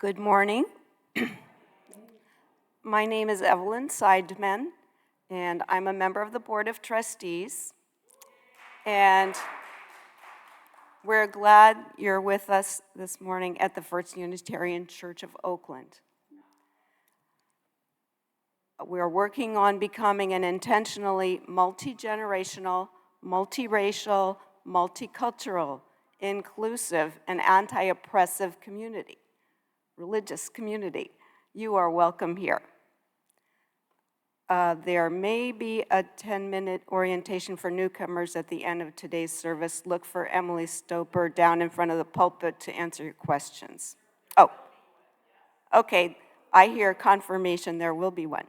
Good morning. My name is Evelyn Seidman, and I'm a member of the Board of Trustees. And we're glad you're with us this morning at the First Unitarian Church of Oakland. We're working on becoming an intentionally multi-generational, multiracial, multicultural, inclusive, and anti-oppressive community, religious community. You are welcome here. There may be a 10-minute orientation for newcomers at the end of today's service. Look for Emily Stoper down in front of the pulpit to answer your questions. Oh, okay, I hear confirmation there will be one.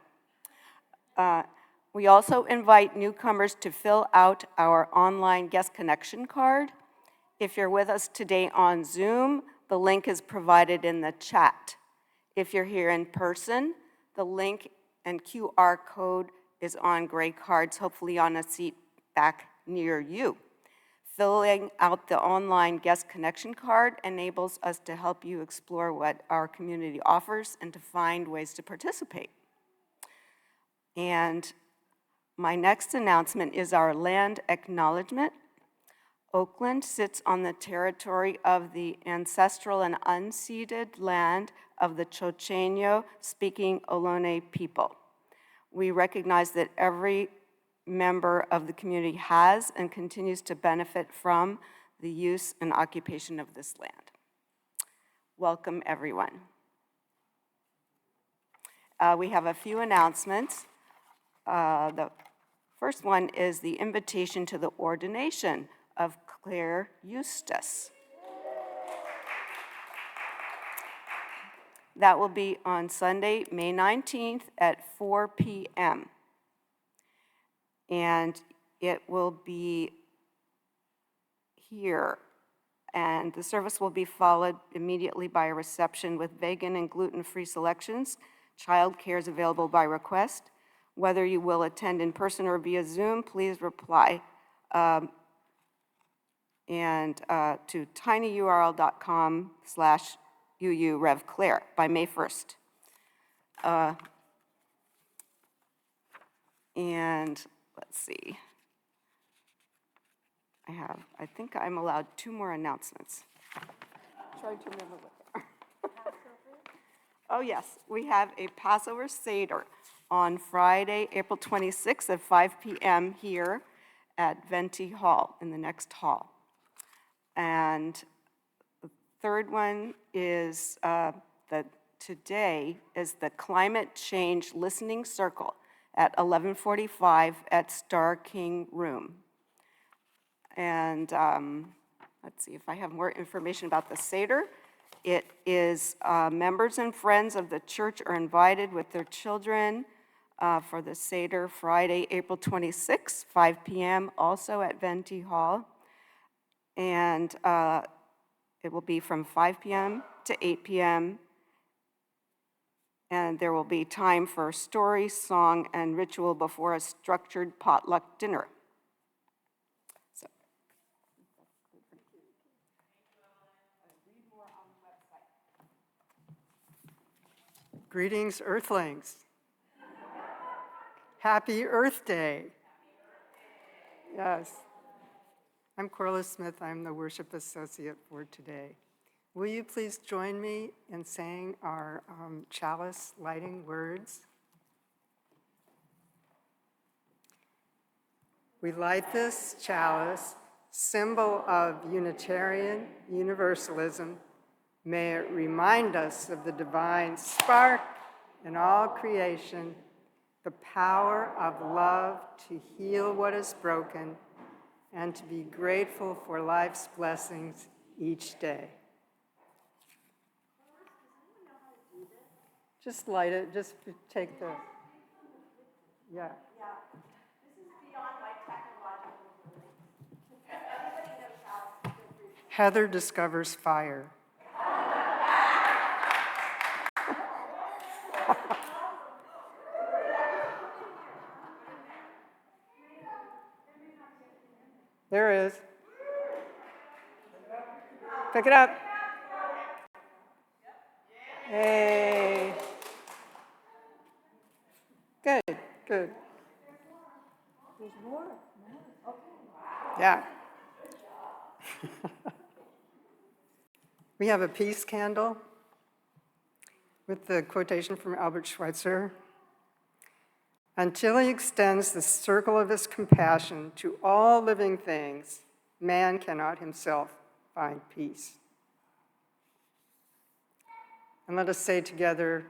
We also invite newcomers to fill out our online guest connection card. If you're with us today on Zoom, the link is provided in the chat. If you're here in person, the link and QR code is on gray cards, hopefully on a seat back near you. Filling out the online guest connection card enables us to help you explore what our community offers and to find ways to participate. And my next announcement is our land acknowledgement. Oakland sits on the territory of the ancestral and unceded land of the Chochenyo-speaking Ohlone people. We recognize that every member of the community has and continues to benefit from the use and occupation of this land. Welcome, everyone. We have a few announcements. The first one is the invitation to the ordination of Claire Eustace. That will be on Sunday, May 19th at 4 p.m. And it will be here. And the service will be followed immediately by a reception with vegan and gluten-free selections. Childcare is available by request. Whether you will attend in person or via Zoom, please reply to tinyurl.com/UURevClaire by May 1st. And let's see. I think I'm allowed 2 more announcements. Try to remember what they are. Oh yes, we have a Passover Seder on Friday, April 26th at 5 p.m. here at Venti Hall, in the next hall. And the third one is today is the Climate Change Listening Circle at 11:45 at Star King Room. And let's see if I have more information about the Seder. It is members and friends of the church are invited with their children for the Seder Friday, April 26th, 5 p.m., also at Venti Hall. And it will be from 5 p.m. to 8 p.m. And there will be time for story, song, and ritual before a structured potluck dinner. So. Greetings, Earthlings. Happy Earth Day. Yes. I'm Corliss Smith. I'm the worship associate for today. Will you please join me in saying our chalice lighting words? We light this chalice, symbol of Unitarian Universalism. May it remind us of the divine spark in all creation, the power of love to heal what is broken, and to be grateful for life's blessings each day. Just light it, just take the, yeah. This is beyond my technological abilities. Everybody knows how. Heather discovers fire. There is. Pick it up. Hey. Good, good. There's more. Yeah. We have a peace candle with the quotation from Albert Schweitzer. Until he extends the circle of his compassion to all living things, man cannot himself find peace. And let us say together,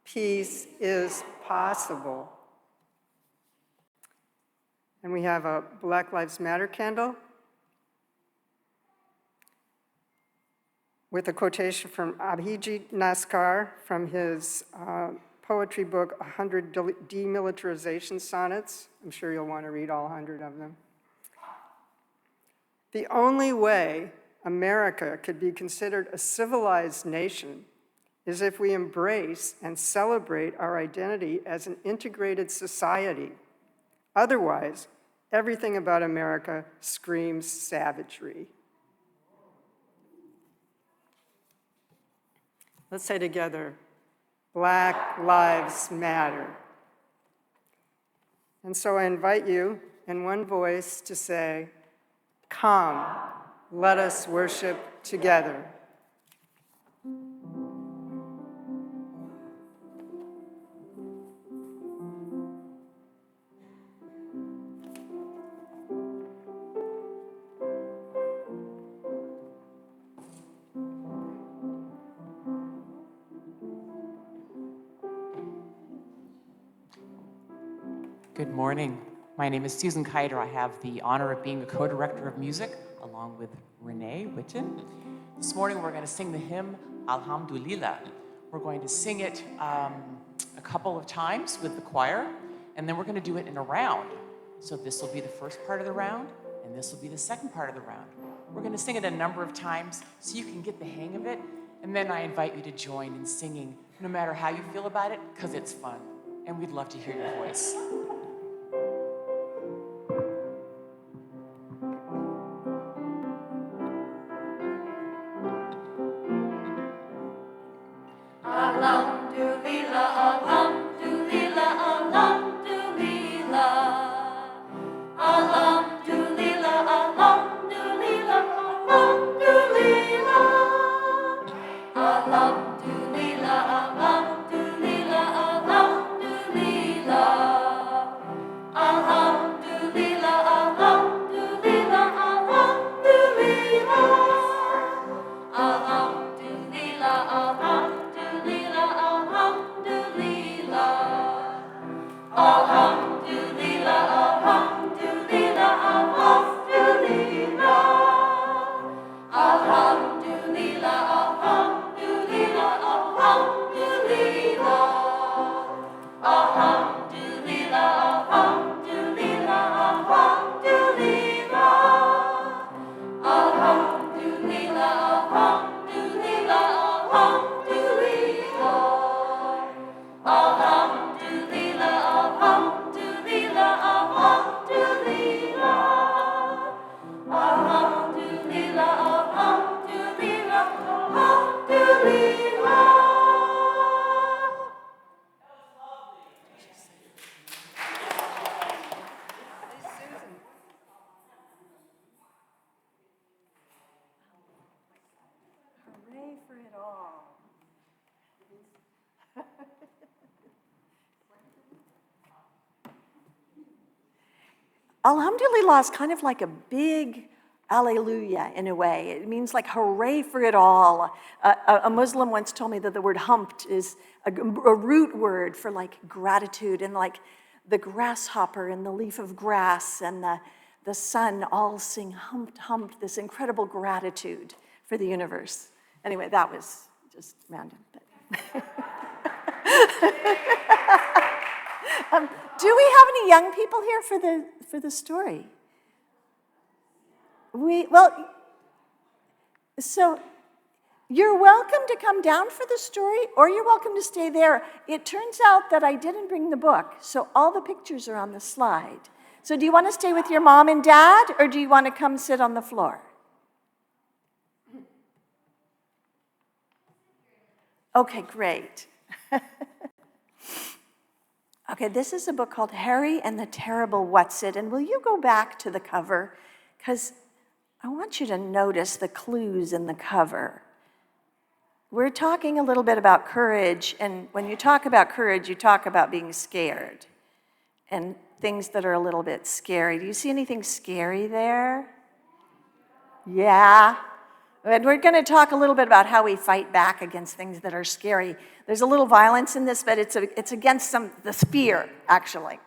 peace is possible. And we have a Black Lives Matter candle with a quotation from Abhijit Naskar from his poetry book, 100 Demilitarization Sonnets. I'm sure you'll want to read all 100 of them. The only way America could be considered a civilized nation is if we embrace and celebrate our identity as an integrated society. Otherwise, everything about America screams savagery. Let's say together, Black Lives Matter. And so I invite you in one voice to say, come, let us worship together. Good morning. My name is Susan Kiter. I have the honor of being a co-director of music along with Renee Witten. This morning we're going to sing the hymn Alhamdulillah. We're going to sing it a couple of times with the choir, and then we're going to do it in a round. So this will be the first part of the round, and this will be the second part of the round. We're going to sing it a number of times so you can get the hang of it, and then I invite you to join in singing no matter how you feel about it, because it's fun, and we'd love to hear your voice. Hooray for it all. Alhamdulillah is kind of like a big alleluia in a way. It means like hooray for it all. A Muslim once told me that the word humped is a root word for like gratitude, and like the grasshopper and the leaf of grass and the sun all sing humped, humped, this incredible gratitude for the universe. Anyway, that was just random. Do we have any young people here for the story? So you're welcome to come down for the story, or you're welcome to stay there. It turns out that I didn't bring the book, so all the pictures are on the slide. So do you want to stay with your mom and dad, or do you want to come sit on the floor? Okay, great. Okay, this is a book called Harry and the Terrible What's-It, and will you go back to the cover? Because I want you to notice the clues in the cover. We're talking a little bit about courage, and when you talk about courage, you talk about being scared and things that are a little bit scary. Do you see anything scary there? Yeah. And we're going to talk a little bit about how we fight back against things that are scary. There's a little violence in this, but it's against the fear, actually.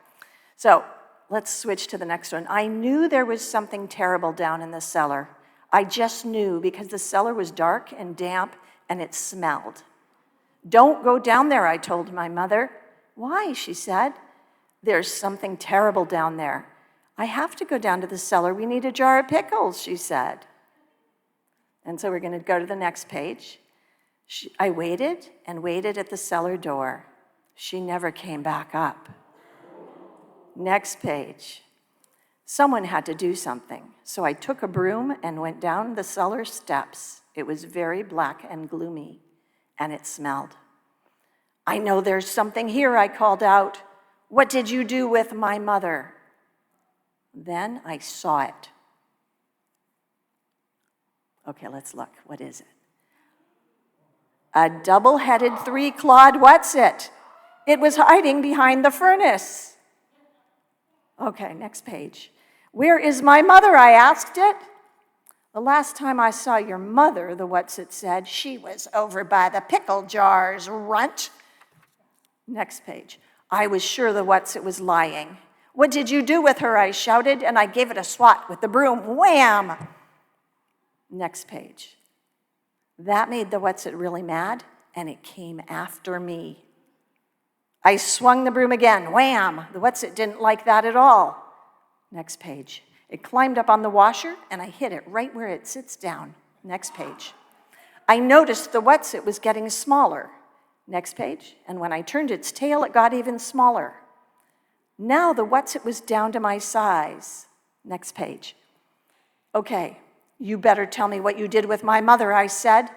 So let's switch to the next one. I knew there was something terrible down in the cellar. I just knew because the cellar was dark and damp and it smelled. Don't go down there, I told my mother. Why, she said. There's something terrible down there. I have to go down to the cellar. We need a jar of pickles, she said. And so we're going to go to the next page. I waited and waited at the cellar door. She never came back up. Next page. Someone had to do something. So I took a broom and went down the cellar steps. It was very black and gloomy, and it smelled. I know there's something here, I called out. What did you do with my mother? Then I saw it. Okay, let's look. What is it? A double-headed, three-clawed what's-it? It was hiding behind the furnace. Okay, next page. Where is my mother, I asked it. The last time I saw your mother, the what's-it said, she was over by the pickle jars, runt. Next page. I was sure the what's-it was lying. What did you do with her, I shouted, and I gave it a swat with the broom. Wham! Next page. That made the what's-it really mad, and it came after me. I swung the broom again. Wham! The what's-it didn't like that at all. Next page. It climbed up on the washer, and I hit it right where it sits down. Next page. I noticed the what's-it was getting smaller. Next page. And when I turned its tail, it got even smaller. Now the what's-it was down to my size. Next page. Okay. You better tell me what you did with my mother, I said.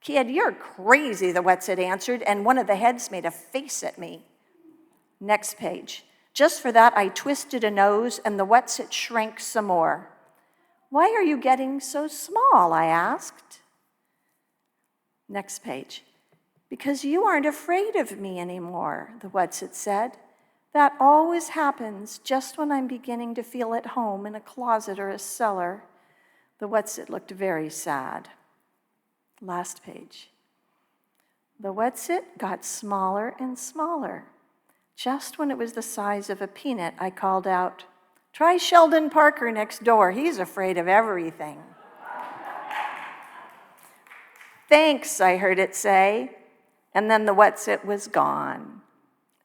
Kid, you're crazy, the what's-it answered, and one of the heads made a face at me. Next page. Just for that, I twisted a nose, and the what's-it shrank some more. Why are you getting so small, I asked. Next page. Because you aren't afraid of me anymore, the what's-it said. That always happens just when I'm beginning to feel at home in a closet or a cellar. The what's-it looked very sad. Last page. The what's-it got smaller and smaller. Just when it was the size of a peanut, I called out, try Sheldon Parker next door. He's afraid of everything. Thanks, I heard it say. And then the what's-it was gone.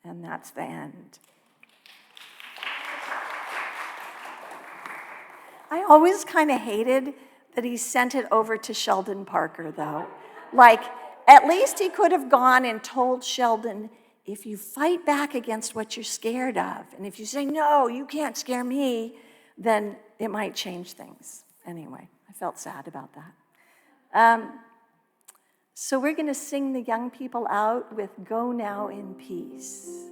And that's the end. I always kind of hated that he sent it over to Sheldon Parker, though. Like, at least he could have gone and told Sheldon, if you fight back against what you're scared of, and if you say, no, you can't scare me, then it might change things. Anyway, I felt sad about that. So we're going to sing the young people out with Go Now in Peace.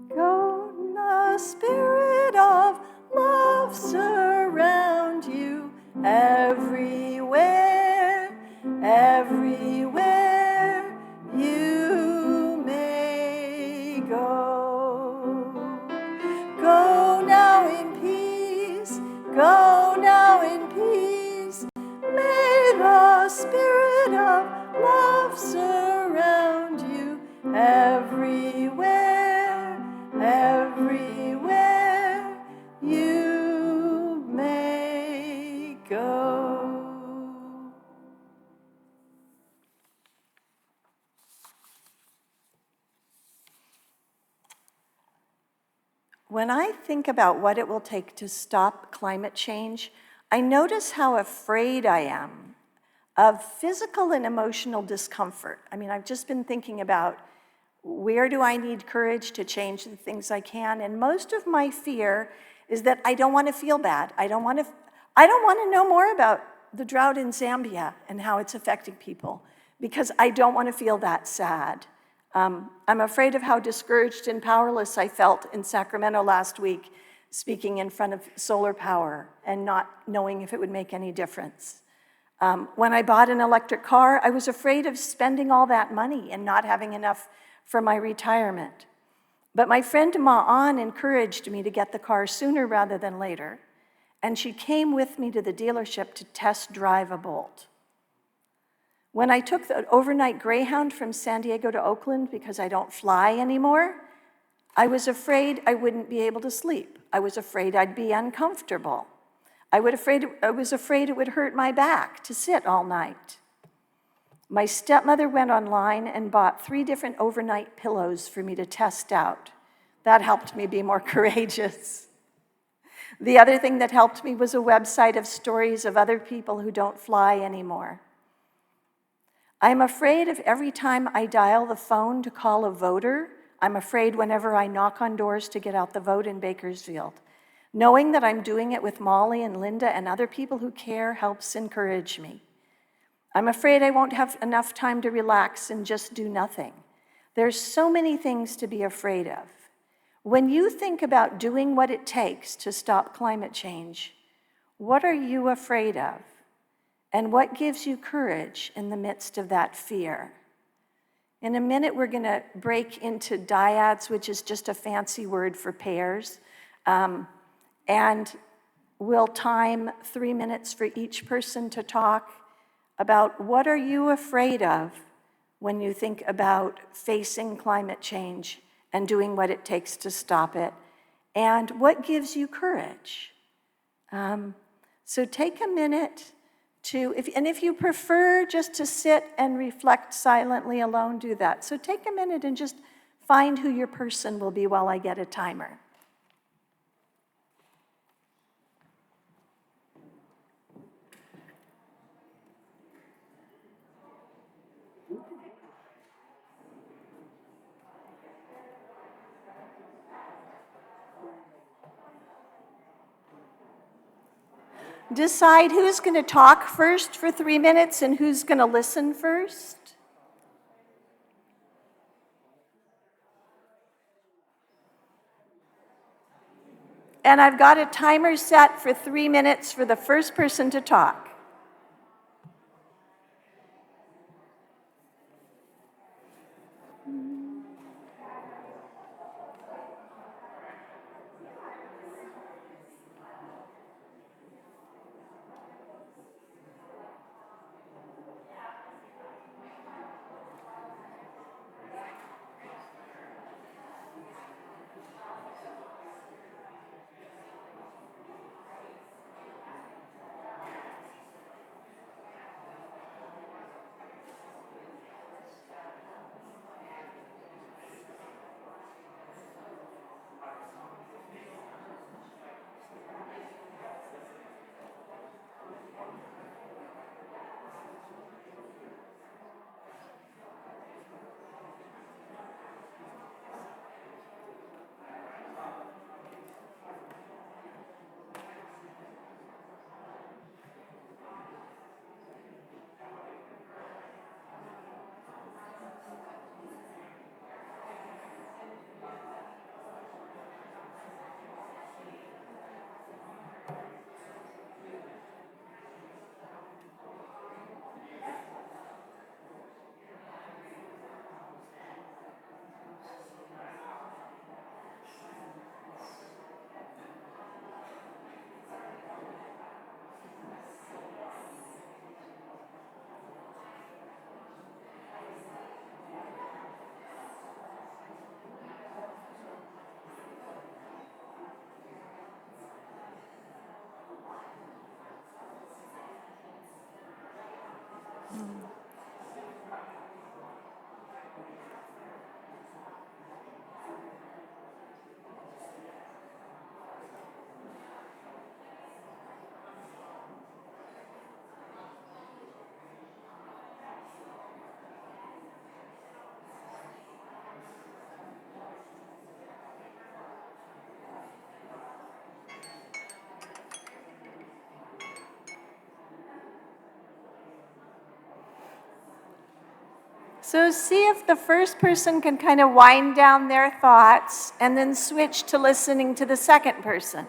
Go, the Spirit of love surround you everywhere, everywhere you may go. Go now in peace, go now in peace. May the Spirit of love surround you everywhere, everywhere you may go. When I think about what it will take to stop climate change, I notice how afraid I am of physical and emotional discomfort. I mean, I've just been thinking about where do I need courage to change the things I can, and most of my fear is that I don't want to feel bad. I don't want to know more about the drought in Zambia and how it's affecting people, because I don't want to feel that sad. I'm afraid of how discouraged and powerless I felt in Sacramento last week, speaking in front of solar power and not knowing if it would make any difference. When I bought an electric car, I was afraid of spending all that money and not having enough for my retirement. But my friend Ma'an encouraged me to get the car sooner rather than later, and she came with me to the dealership to test drive a Bolt. When I took the overnight Greyhound from San Diego to Oakland because I don't fly anymore, I was afraid I wouldn't be able to sleep. I was afraid I'd be uncomfortable. I was afraid it would hurt my back to sit all night. My stepmother went online and bought 3 different overnight pillows for me to test out. That helped me be more courageous. The other thing that helped me was a website of stories of other people who don't fly anymore. I'm afraid of every time I dial the phone to call a voter. I'm afraid whenever I knock on doors to get out the vote in Bakersfield. Knowing that I'm doing it with Molly and Linda and other people who care helps encourage me. I'm afraid I won't have enough time to relax and just do nothing. There's so many things to be afraid of. When you think about doing what it takes to stop climate change, what are you afraid of? And what gives you courage in the midst of that fear? In a minute, we're going to break into dyads, which is just a fancy word for pairs. And we'll time 3 minutes for each person to talk about what are you afraid of when you think about facing climate change and doing what it takes to stop it, and what gives you courage. So take a minute if you prefer just to sit and reflect silently alone, do that. So take a minute and just find who your person will be while I get a timer. Decide who's going to talk first for 3 minutes and who's going to listen first. And I've got a timer set for 3 minutes for the first person to talk. So see if the first person can kind of wind down their thoughts and then switch to listening to the second person.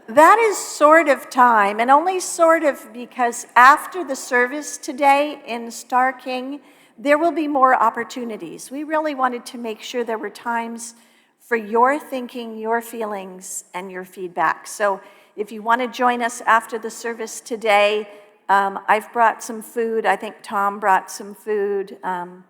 That is sort of time, and only sort of because after the service today in Star King, there will be more opportunities. We really wanted to make sure there were times for your thinking, your feelings, and your feedback. So if you want to join us after the service today, I've brought some food. I think Tom brought some food, and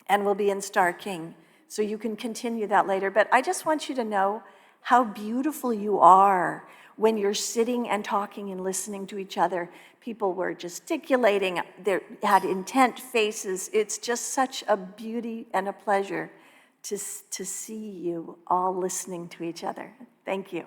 we'll be in Star King. So you can continue that later. But I just want you to know how beautiful you are when you're sitting and talking and listening to each other. People were gesticulating, they had intent faces. It's just such a beauty and a pleasure to see you all listening to each other. Thank you.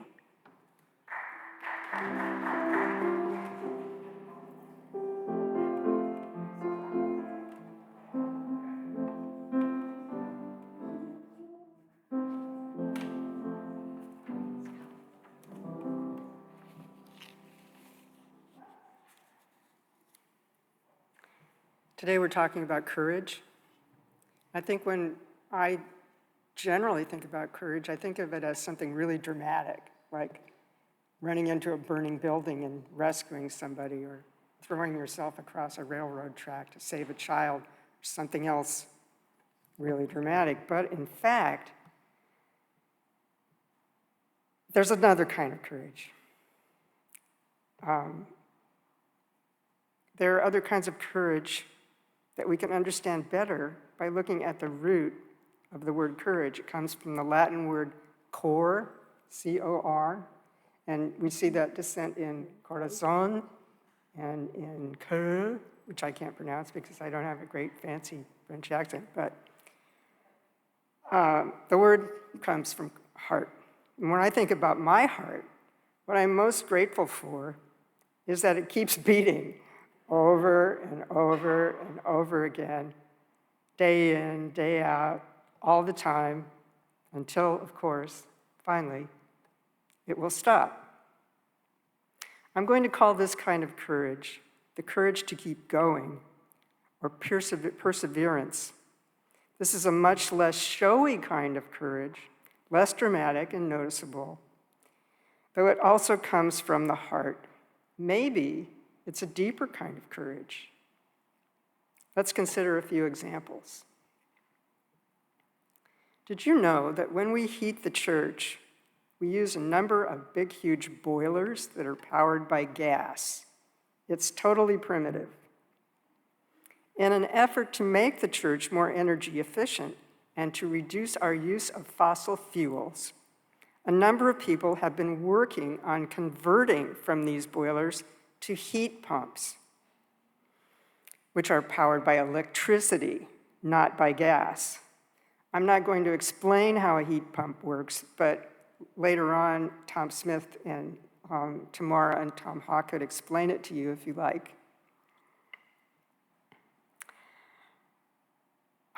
Today we're talking about courage. I think when I generally think about courage, I think of it as something really dramatic, like running into a burning building and rescuing somebody, or throwing yourself across a railroad track to save a child, or something else really dramatic. But in fact, there's another kind of courage. There are other kinds of courage that we can understand better by looking at the root of the word courage. It comes from the Latin word cor, C-O-R, and we see that descent in corazon and in cœur, which I can't pronounce because I don't have a great fancy French accent, but the word comes from heart. And when I think about my heart, what I'm most grateful for is that it keeps beating over and over and over again, day in, day out, all the time, until, of course, finally, it will stop. I'm going to call this kind of courage the courage to keep going, or perseverance. This is a much less showy kind of courage, less dramatic and noticeable, though it also comes from the heart. Maybe it's a deeper kind of courage. Let's consider a few examples. Did you know that when we heat the church, we use a number of big, huge boilers that are powered by gas? It's totally primitive. In an effort to make the church more energy efficient and to reduce our use of fossil fuels, a number of people have been working on converting from these boilers to heat pumps, which are powered by electricity, not by gas. I'm not going to explain how a heat pump works, but later on, Tom Smith and Tamara and Tom Hawk could explain it to you if you like.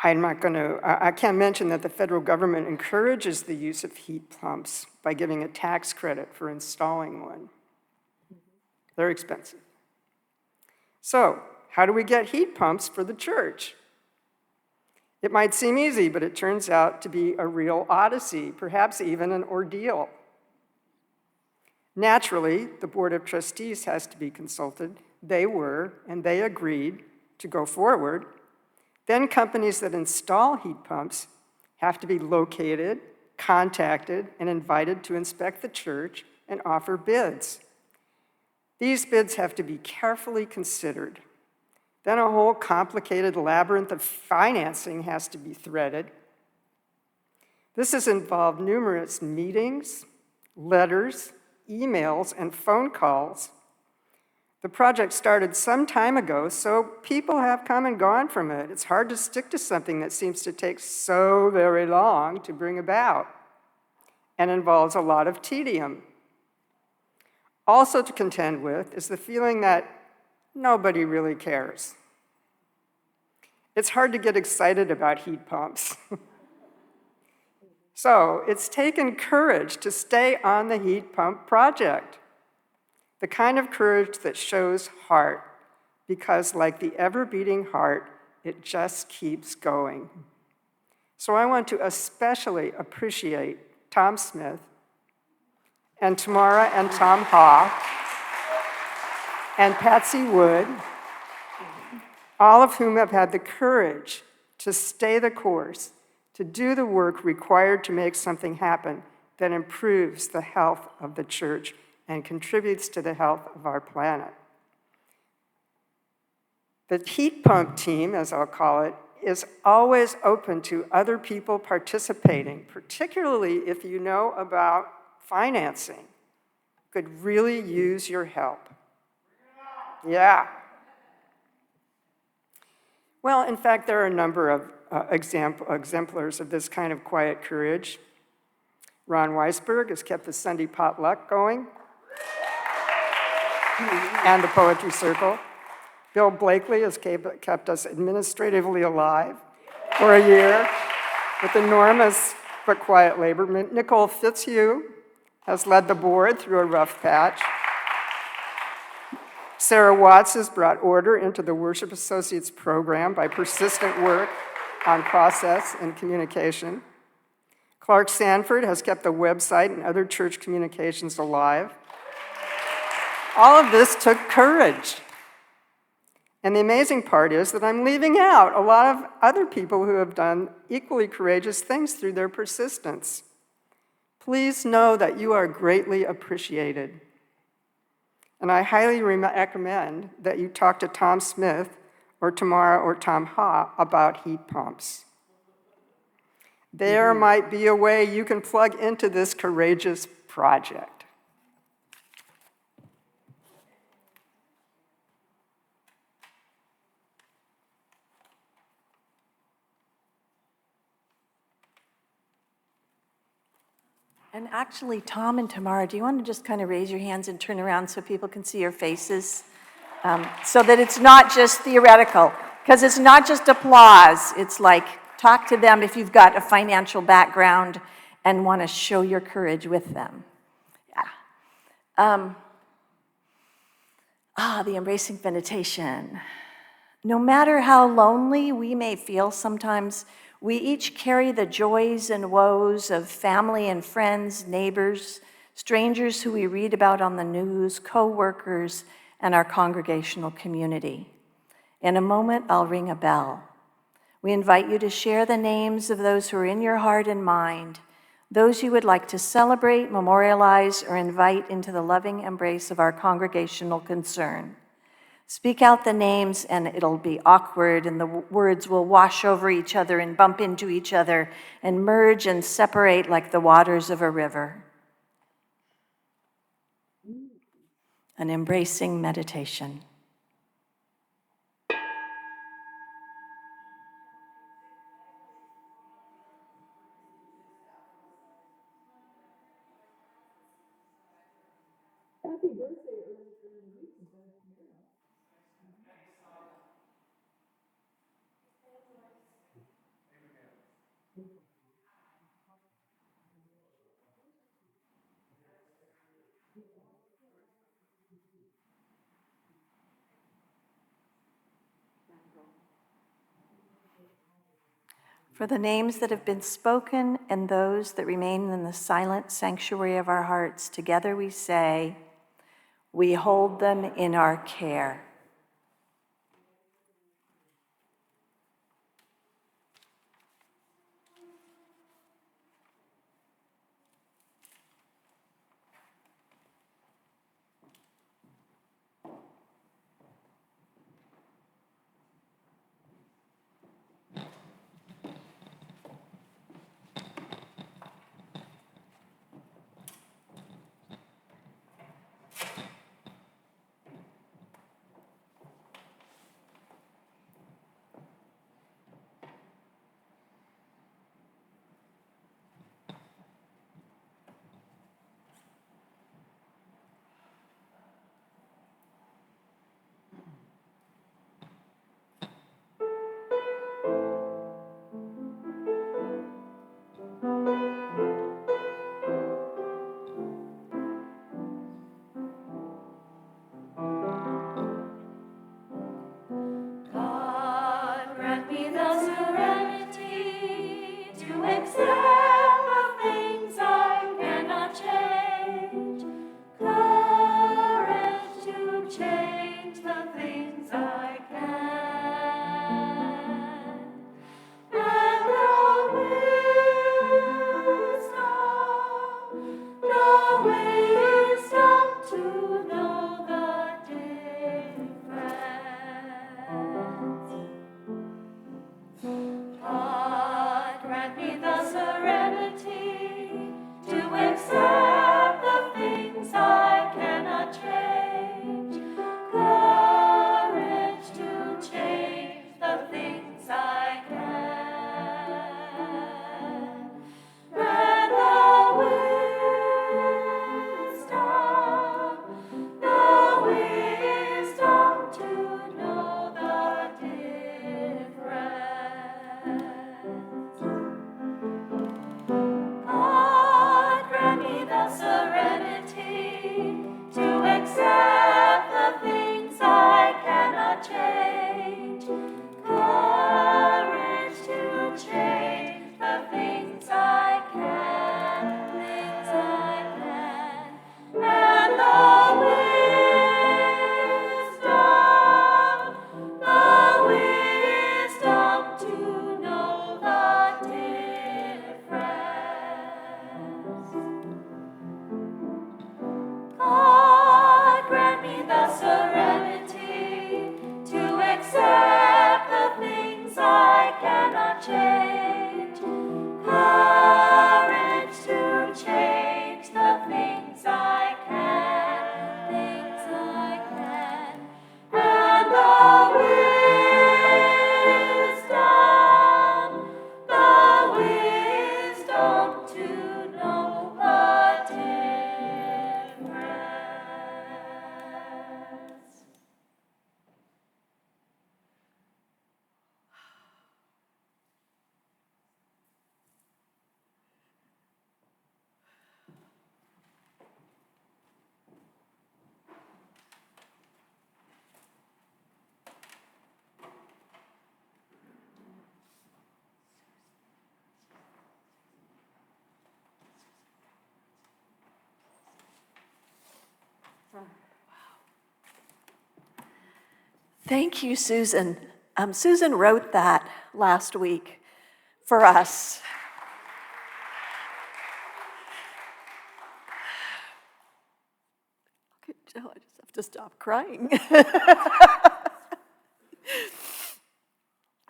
I can't mention that the federal government encourages the use of heat pumps by giving a tax credit for installing one. They're expensive. So, how do we get heat pumps for the church? It might seem easy, but it turns out to be a real odyssey, perhaps even an ordeal. Naturally, the Board of Trustees has to be consulted. They were, and they agreed to go forward. Then companies that install heat pumps have to be located, contacted, and invited to inspect the church and offer bids. These bids have to be carefully considered. Then a whole complicated labyrinth of financing has to be threaded. This has involved numerous meetings, letters, emails, and phone calls. The project started some time ago, so people have come and gone from it. It's hard to stick to something that seems to take so very long to bring about and involves a lot of tedium. Also to contend with is the feeling that nobody really cares. It's hard to get excited about heat pumps. So it's taken courage to stay on the heat pump project. The kind of courage that shows heart, because like the ever-beating heart, it just keeps going. So I want to especially appreciate Tom Smith and Tamara and Tom Haw and Patsy Wood, all of whom have had the courage to stay the course, to do the work required to make something happen that improves the health of the church and contributes to the health of our planet. The heat pump team, as I'll call it, is always open to other people participating, particularly if you know about financing. Could really use your help. Yeah. Well, in fact, there are a number of exemplars of this kind of quiet courage. Ron Weisberg has kept the Sunday potluck going and the Poetry Circle. Bill Blakely has kept us administratively alive for a year with enormous but quiet labor. Nicole Fitzhugh has led the board through a rough patch. Sarah Watts has brought order into the Worship Associates program by persistent work on process and communication. Clark Sanford has kept the website and other church communications alive. All of this took courage. And the amazing part is that I'm leaving out a lot of other people who have done equally courageous things through their persistence. Please know that you are greatly appreciated. And I highly recommend that you talk to Tom Smith or Tamara or Tom Ha about heat pumps. There might be a way you can plug into this courageous project. And actually, Tom and Tamara, do you want to just kind of raise your hands and turn around so people can see your faces? So that it's not just theoretical, because it's not just applause. It's like, talk to them if you've got a financial background and want to show your courage with them. Yeah. The embracing meditation. No matter how lonely we may feel sometimes, We each carry the joys and woes of family and friends, neighbors, strangers who we read about on the news, co-workers, and our congregational community. In a moment, I'll ring a bell. We invite you to share the names of those who are in your heart and mind, those you would like to celebrate, memorialize, or invite into the loving embrace of our congregational concern. Speak out the names and it'll be awkward and the words will wash over each other and bump into each other and merge and separate like the waters of a river. An embracing meditation. For the names that have been spoken and those that remain in the silent sanctuary of our hearts, together we say, we hold them in our care. God, grant me the serenity to accept the things I cannot change, courage to change the things I can, and the wisdom to know the difference. God, grant me the serenity to accept the things I cannot change, courage to change the things I can, and the wisdom to know the difference. God, grant me the serenity to accept the things I cannot change, courage to change the things I can, and the wisdom to know the difference. God, grant me the serenity to accept the things I cannot change, courage to change the things I can, and the wisdom to know the difference. Thank you, Susan. Susan wrote that last week for us. Okay, Joe, I just have to stop crying.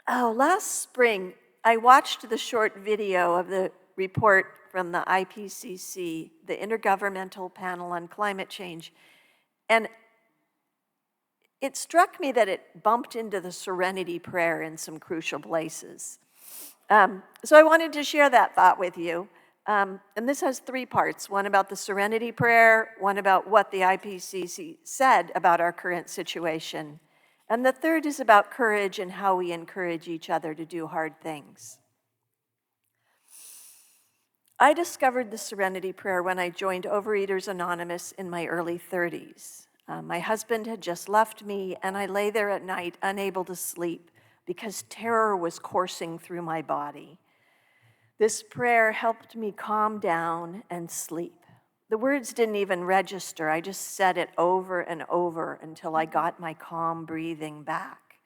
Oh, last spring, I watched the short video of the report from the IPCC, the Intergovernmental Panel on Climate Change, and it struck me that it bumped into the Serenity Prayer in some crucial places. So I wanted to share that thought with you. And this has three parts, one about the Serenity Prayer, one about what the IPCC said about our current situation, and the third is about courage and how we encourage each other to do hard things. I discovered the Serenity Prayer when I joined Overeaters Anonymous in my early 30s. My husband had just left me, and I lay there at night unable to sleep because terror was coursing through my body. This prayer helped me calm down and sleep. The words didn't even register. I just said it over and over until I got my calm breathing back.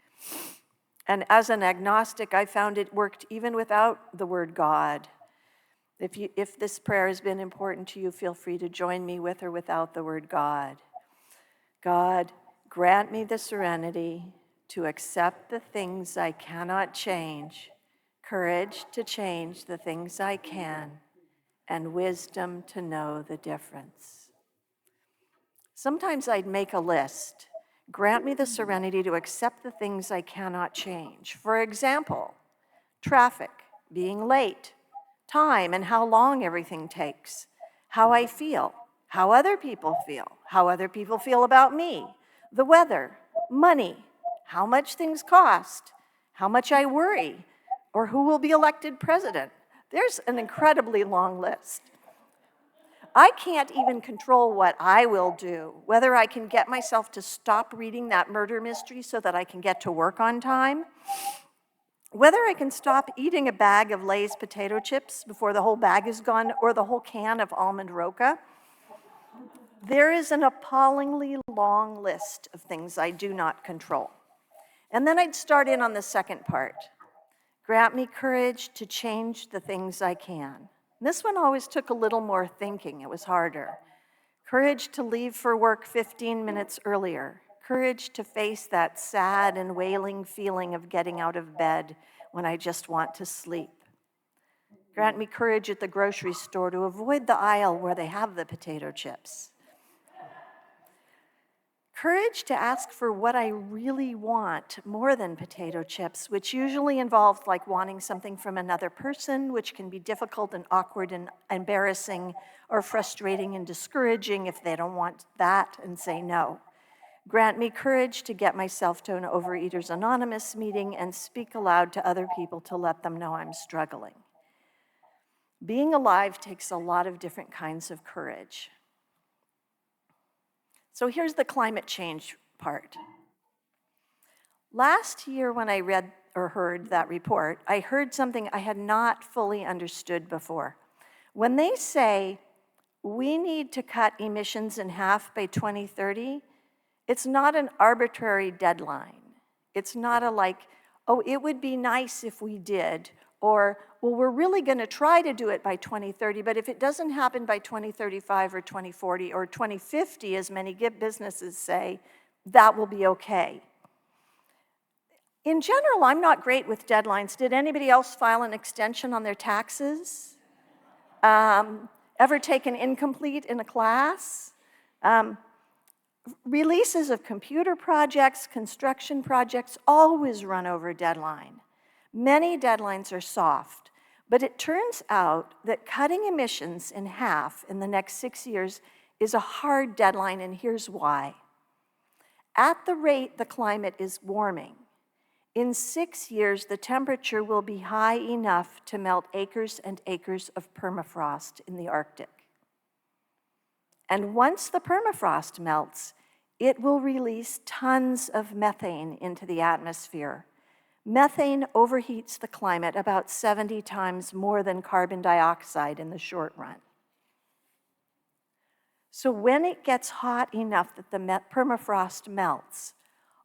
And as an agnostic, I found it worked even without the word God. If this prayer has been important to you, feel free to join me with or without the word God. God, grant me the serenity to accept the things I cannot change, courage to change the things I can, and wisdom to know the difference. Sometimes I'd make a list. Grant me the serenity to accept the things I cannot change. For example, traffic, being late, time and how long everything takes, how I feel, how other people feel about me, the weather, money, how much things cost, how much I worry, or who will be elected president. There's an incredibly long list. I can't even control what I will do, whether I can get myself to stop reading that murder mystery so that I can get to work on time, whether I can stop eating a bag of Lay's potato chips before the whole bag is gone, or the whole can of almond roca. There is an appallingly long list of things I do not control. And then I'd start in on the second part. Grant me courage to change the things I can. This one always took a little more thinking. It was harder. Courage to leave for work 15 minutes earlier. Courage to face that sad and wailing feeling of getting out of bed when I just want to sleep. Grant me courage at the grocery store to avoid the aisle where they have the potato chips. Courage to ask for what I really want more than potato chips, which usually involves like wanting something from another person, which can be difficult and awkward and embarrassing or frustrating and discouraging if they don't want that and say no. Grant me courage to get myself to an Overeaters Anonymous meeting and speak aloud to other people to let them know I'm struggling. Being alive takes a lot of different kinds of courage. So here's the climate change part. Last year when I read or heard that report, I heard something I had not fully understood before. When they say we need to cut emissions in half by 2030, it's not an arbitrary deadline. It's not a like, oh, it would be nice if we did, or, well, we're really gonna try to do it by 2030, but if it doesn't happen by 2035 or 2040 or 2050, as many businesses say, that will be okay. In general, I'm not great with deadlines. Did anybody else file an extension on their taxes? Ever taken incomplete in a class? Releases of computer projects, construction projects always run over deadline. Many deadlines are soft, but it turns out that cutting emissions in half in the next 6 years is a hard deadline, and here's why. At the rate the climate is warming, in 6 years, the temperature will be high enough to melt acres and acres of permafrost in the Arctic. And once the permafrost melts, it will release tons of methane into the atmosphere. Methane overheats the climate about 70 times more than carbon dioxide in the short run. So when it gets hot enough that the permafrost melts,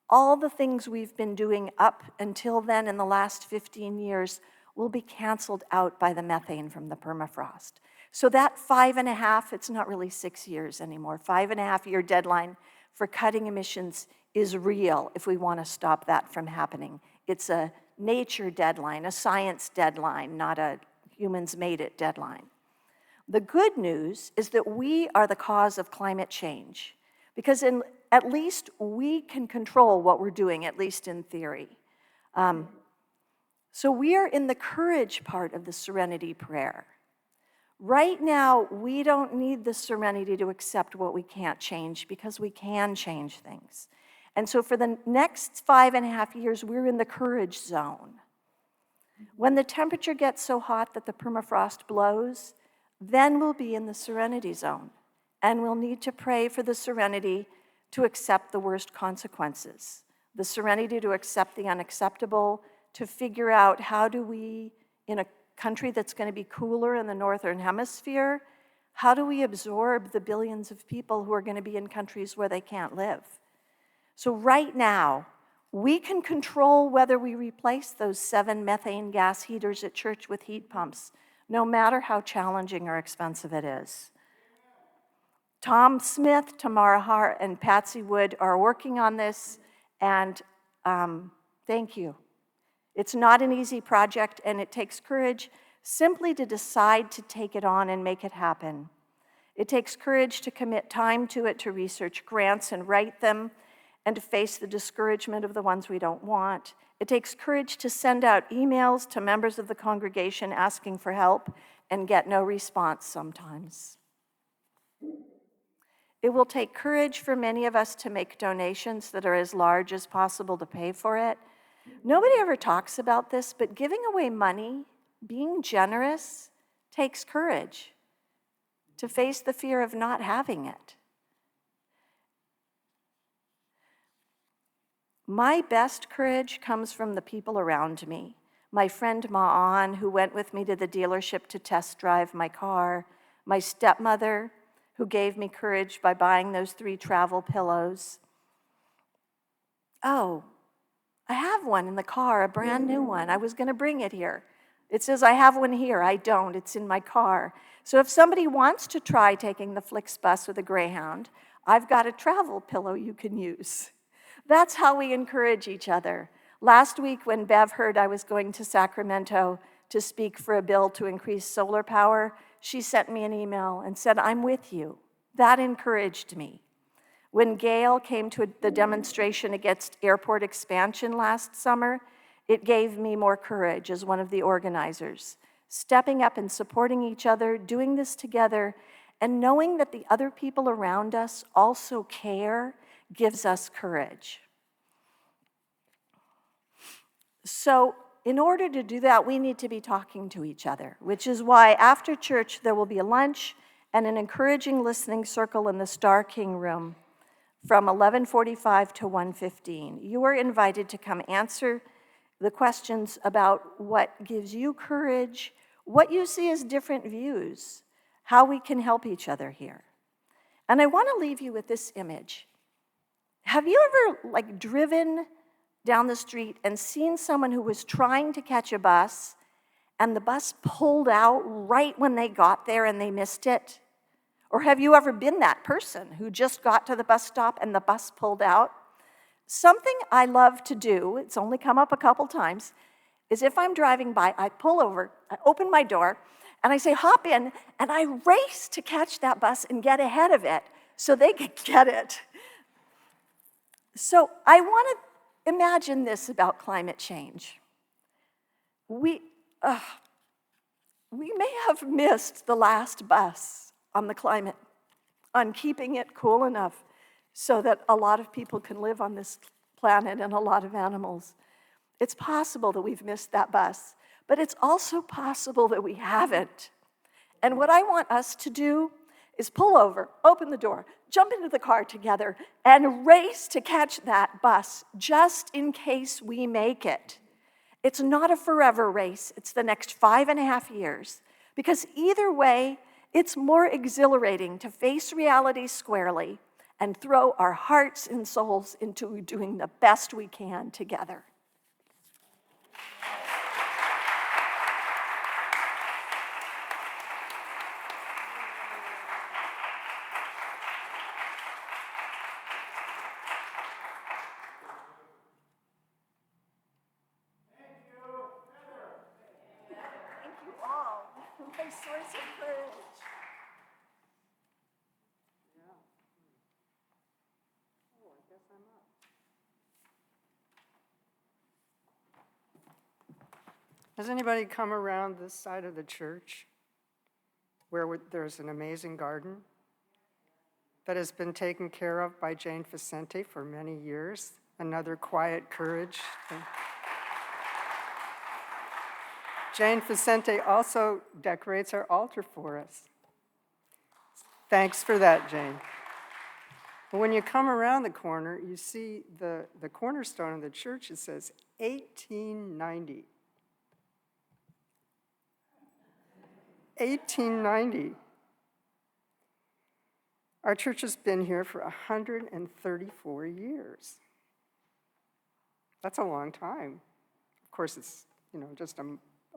all the things we've been doing up until then in the last 15 years will be canceled out by the methane from the permafrost. So that 5.5, it's not really 6 years anymore, 5.5-year deadline for cutting emissions is real if we want to stop that from happening. It's a nature deadline, a science deadline, not a humans made it deadline. The good news is that we are the cause of climate change, because at least we can control what we're doing, at least in theory. So we are in the courage part of the Serenity Prayer. Right now, we don't need the serenity to accept what we can't change, because we can change things. And so for the next 5.5 years, we're in the courage zone. When the temperature gets so hot that the permafrost blows, then we'll be in the serenity zone. And we'll need to pray for the serenity to accept the worst consequences, the serenity to accept the unacceptable, to figure out how do we, in a country that's going to be cooler in the northern hemisphere, how do we absorb the billions of people who are going to be in countries where they can't live? So right now, we can control whether we replace those 7 methane gas heaters at church with heat pumps, no matter how challenging or expensive it is. Tom Smith, Tamara Hart, and Patsy Wood are working on this, and thank you. It's not an easy project, and it takes courage simply to decide to take it on and make it happen. It takes courage to commit time to it, to research grants and write them, and to face the discouragement of the ones we don't want. It takes courage to send out emails to members of the congregation asking for help and get no response sometimes. It will take courage for many of us to make donations that are as large as possible to pay for it. Nobody ever talks about this, but giving away money, being generous, takes courage to face the fear of not having it. My best courage comes from the people around me. My friend Ma'an, who went with me to the dealership to test drive my car. My stepmother, who gave me courage by buying those 3 travel pillows. Oh, I have one in the car, a brand new one. I was going to bring it here. It says I have one here. I don't. It's in my car. So if somebody wants to try taking the Flixbus or the Greyhound, I've got a travel pillow you can use. That's how we encourage each other. Last week, when Bev heard I was going to Sacramento to speak for a bill to increase solar power, she sent me an email and said, I'm with you. That encouraged me. When Gail came to the demonstration against airport expansion last summer, it gave me more courage as one of the organizers, stepping up and supporting each other, doing this together, and knowing that the other people around us also care gives us courage. So in order to do that, we need to be talking to each other, which is why after church there will be a lunch and an encouraging listening circle in the Star King room from 11:45 to 1:15. You are invited to come answer the questions about what gives you courage, what you see as different views, how we can help each other here. And I want to leave you with this image. Have you ever driven down the street and seen someone who was trying to catch a bus and the bus pulled out right when they got there and they missed it? Or have you ever been that person who just got to the bus stop and the bus pulled out? Something I love to do, it's only come up a couple times, is if I'm driving by, I pull over, I open my door, and I say, hop in, and I race to catch that bus and get ahead of it so they can get it. So I want to imagine this about climate change. We may have missed the last bus on the climate, on keeping it cool enough so that a lot of people can live on this planet and a lot of animals. It's possible that we've missed that bus, but it's also possible that we haven't. And what I want us to do is pull over, open the door, jump into the car together, and race to catch that bus just in case we make it. It's not a forever race. It's the next 5.5 years. Because either way, It's more exhilarating to face reality squarely and throw our hearts and souls into doing the best we can together. Thank you all. My source of courage. Has anybody come around this side of the church where there's an amazing garden that has been taken care of by Jane Vicente for many years? Another quiet courage. Jane Vicente also decorates our altar for us. Thanks for that, Jane. But when you come around the corner, you see the cornerstone of the church. It says 1890. 1890. Our church has been here for 134 years. That's a long time. Of course, it's just a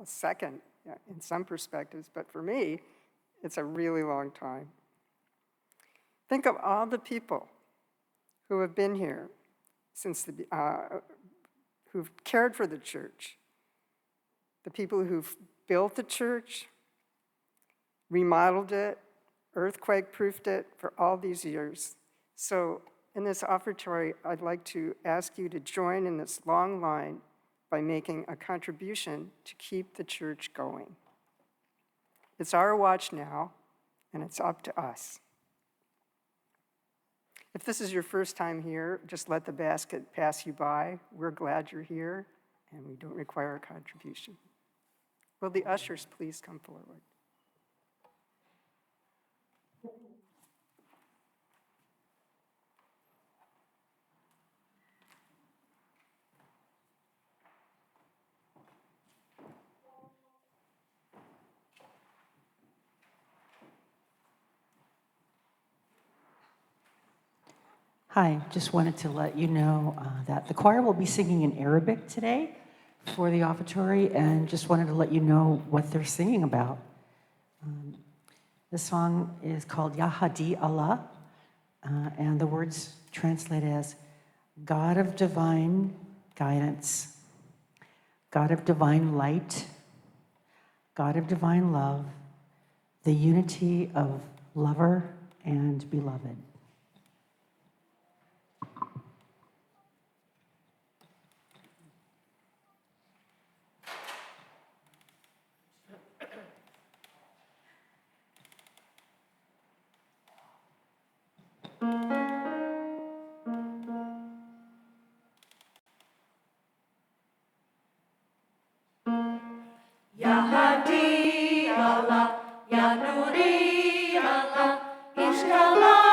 second in some perspectives, but for me, it's a really long time. Think of all the people who have been here since who've cared for the church, the people who've built the church, remodeled it, earthquake-proofed it for all these years. So in this offertory, I'd like to ask you to join in this long line by making a contribution to keep the church going. It's our watch now, and it's up to us. If this is your first time here, just let the basket pass you by. We're glad you're here, and we don't require a contribution. Will the ushers please come forward? Hi, just wanted to let you know that the choir will be singing in Arabic today for the offertory, and just wanted to let you know what they're singing about. The song is called Ya Hadi Allah, and the words translate as God of divine guidance, God of divine light, God of divine love, the unity of lover and beloved. Ya Hadi Allah, Ya Nuri Allah, İşkallah,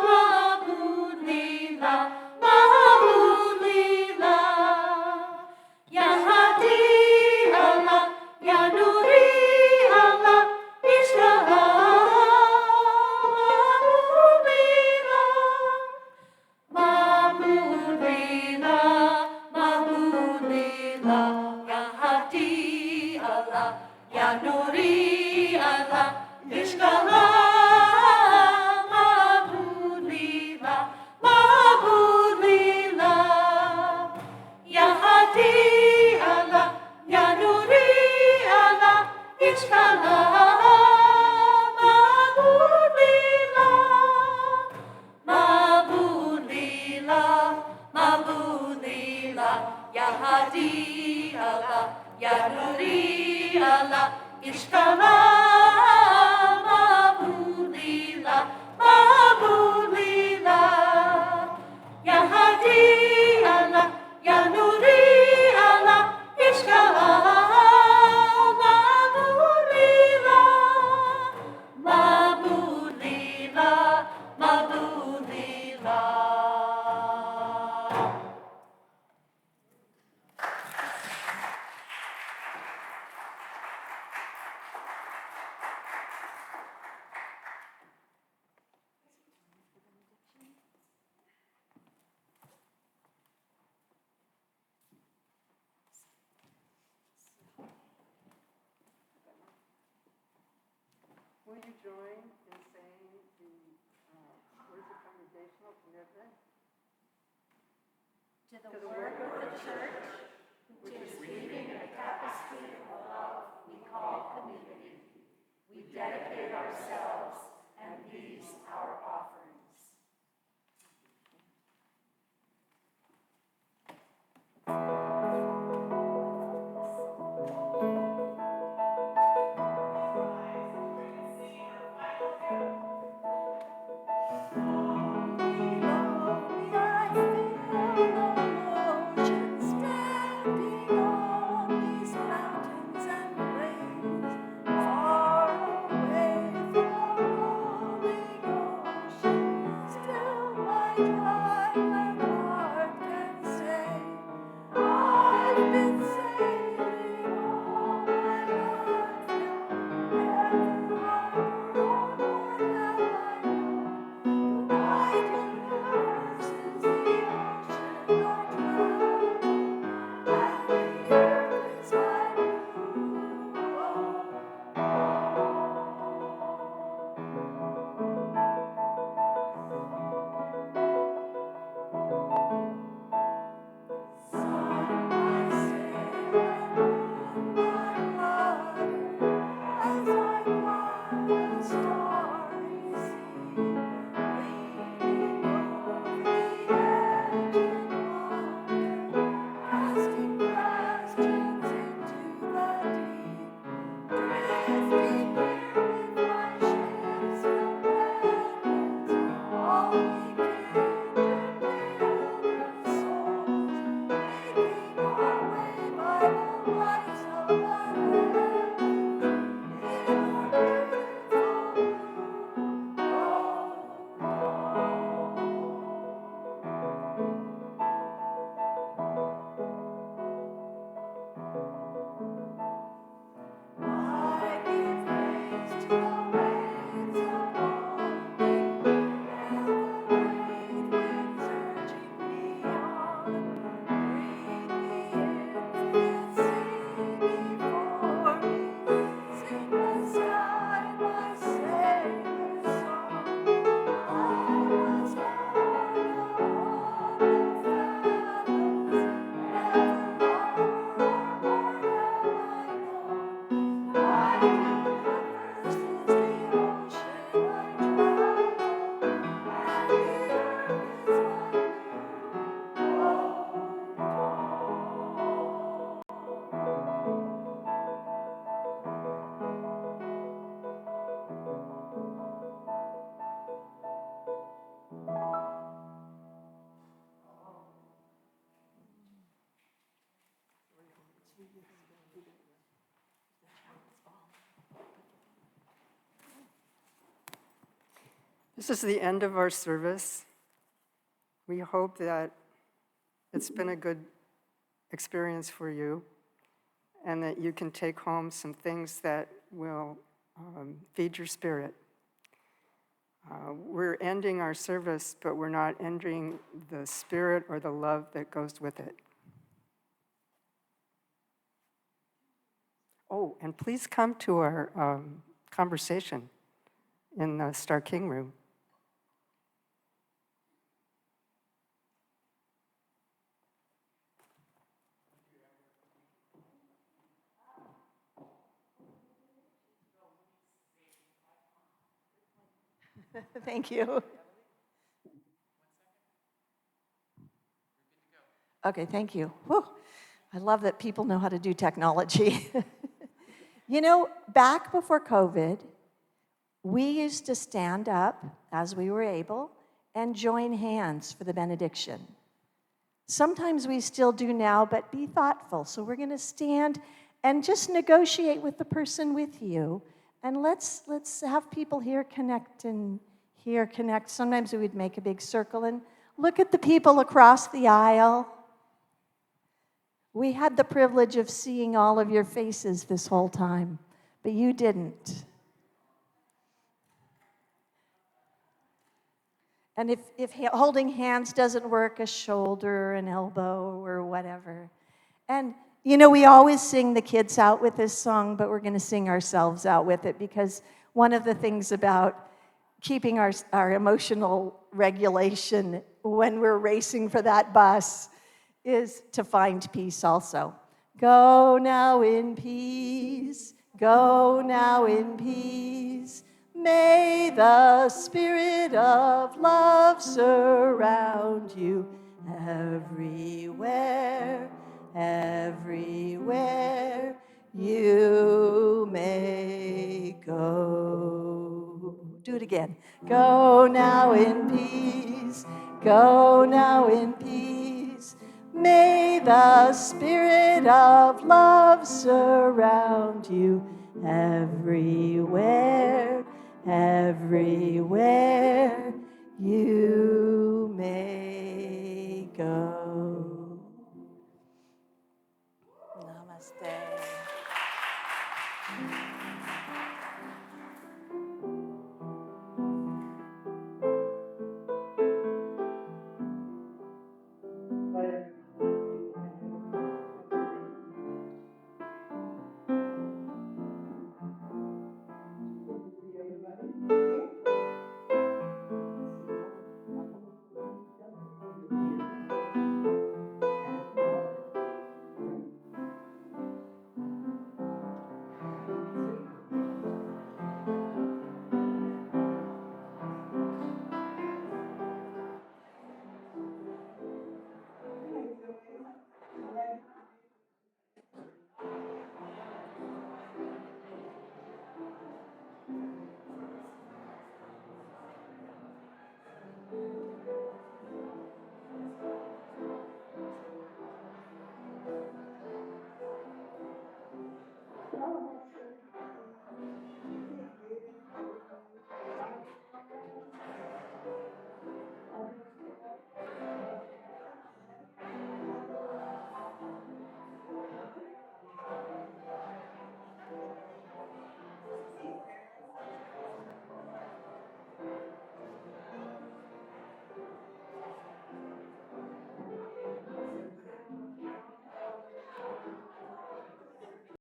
Mahmud Lillah, Mahmud Lillah. Ya Hadi Allah, Ya Nuri Allah, İşkallah, Mahmud Lillah. Mahmud Lillah, Mahmud Lillah, Ya Hadi Allah, Ya Nuri Allah, İşkallah, Mahmud Lillah, Mahmud Lillah. Ya Hadi Allah, Ya Nuri Allah, İşkallah, Mahmud Lillah. Mabudillah, Mabudillah, Ya Hadi Allah, Ya Nuri Allah, İşkallah, Mabudillah, Mabudillah. Ya Hadi Allah, Ya Nuri Allah, İşkallah, Mabudillah, Mabudillah, Mabudillah. you join in saying the words of congregational commitment? To the work of the church, which is weaving a tapestry of love we call community, we dedicate ourselves and these our offerings. This is the end of our service. We hope that it's been a good experience for you and that you can take home some things that will feed your spirit. We're ending our service, but we're not ending the spirit or the love that goes with it. Oh, and please come to our conversation in the Star King room. Thank you. Okay, thank you. Whew. I love that people know how to do technology. You know, back before COVID, we used to stand up as we were able and join hands for the benediction. Sometimes we still do now, but be thoughtful. So we're going to stand and just negotiate with the person with you. And let's have people here connect and here connect. Sometimes we would make a big circle and look at the people across the aisle. We had the privilege of seeing all of your faces this whole time, but you didn't. And if holding hands doesn't work, a shoulder, an elbow, or whatever. And, you know, we always sing the kids out with this song, but we're going to sing ourselves out with it because one of the things about keeping our emotional regulation when we're racing for that bus is to find peace also. Go now in peace, go now in peace. May the spirit of love surround you everywhere, everywhere you may go. Do it again. Go now in peace, go now in peace. May the spirit of love surround you everywhere, everywhere you